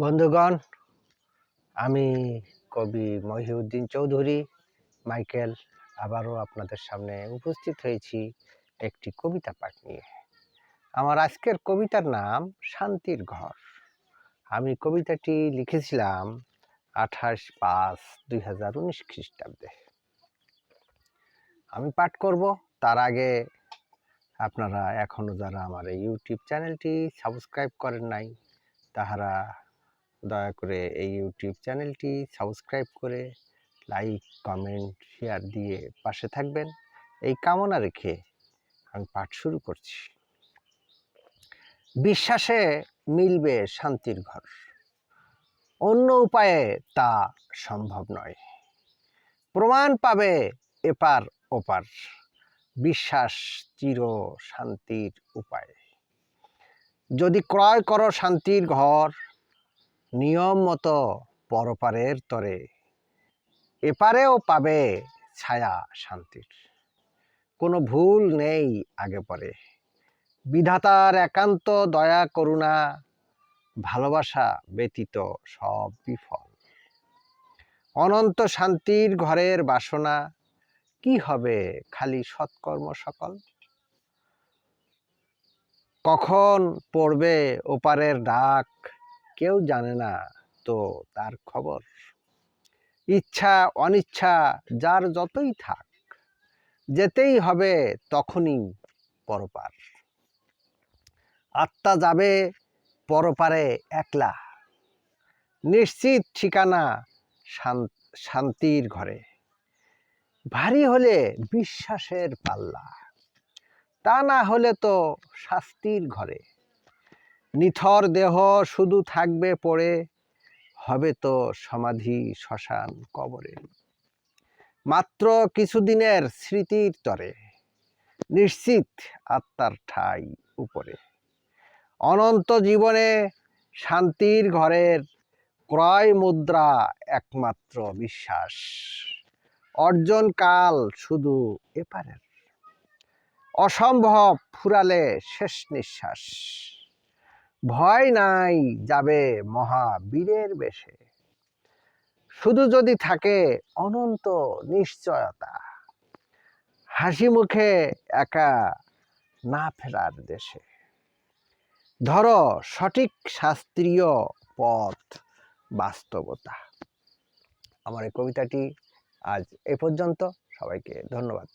বন্ধুগণ, আমি কবি মহিউদ্দিন চৌধুরী মাইকেল আবারও আপনাদের সামনে উপস্থিত হয়েছি একটি কবিতা পাঠ নিয়ে। আমার আজকের কবিতার নাম শান্তির ঘর। আমি কবিতাটি লিখেছিলাম 28/5/2019 খ্রিস্টাব্দে। আমি পাঠ করব তার আগে আপনারা এখনও যারা আমার এই ইউটিউব চ্যানেলটি সাবস্ক্রাইব করেন নাই তাহারা দয়া করে এই ইউটিউব চ্যানেলটি সাবস্ক্রাইব করে লাইক, কমেন্ট, শেয়ার দিয়ে পাশে থাকবেন এই কামনা রেখে আমি পাঠ শুরু করছি। বিশ্বাসে মিলবে শান্তির ঘর, অন্য উপায়ে তা সম্ভব নয়। প্রমাণ পাবে এপার ওপার, বিশ্বাস চির শান্তির উপায়। যদি ক্রয় করো শান্তির ঘর, নিয়ম মতো পরপারের তরে, এপারেও পাবে ছায়া শান্তির। কোনো ভুল নেই আগে পরে, বিধাতার একান্ত দয়া করুণা, ভালোবাসা ব্যতীত সব বিফল। অনন্ত শান্তির ঘরের বাসনা, কি হবে খালি সৎকর্ম সকল। কখন পড়বে ওপারের ডাক, কেউ জানে না তো তার খবর। ইচ্ছা অনিচ্ছা যার যতই থাক, যেতেই হবে তখনই পরপার। আত্মা যাবে পরপারে একলা, নিশ্চিত ঠিকানা শান্তির ঘরে। ভারী হলে বিশ্বাসের পাল্লা, তা না হলে তো শাস্তির ঘরে। নিথর দেহ শুধু থাকবে পড়ে, হবে তো সমাধি শ্মশান কবরে। মাত্র কিছুদিনের স্মৃতির তরে, নিশ্চিত আত্মার ঠাঁই উপরে। অনন্ত জীবনে শান্তির ঘরের ক্রয় মুদ্রা একমাত্র বিশ্বাস। অর্জন কাল শুধু এপারের, অসম্ভব ফুরালে শেষ নিঃশ্বাস। ভয় নাই যাবে মহাবীরের বেশে, শুধু যদি থাকে অনন্ত নিশ্চয়তা। হাসি মুখে একা না ফেরার দেশে, ধরো সঠিক শাস্ত্রীয় পথ বাস্তবতা। আমার এই কবিতাটি আজ এ পর্যন্ত। সবাইকে ধন্যবাদ।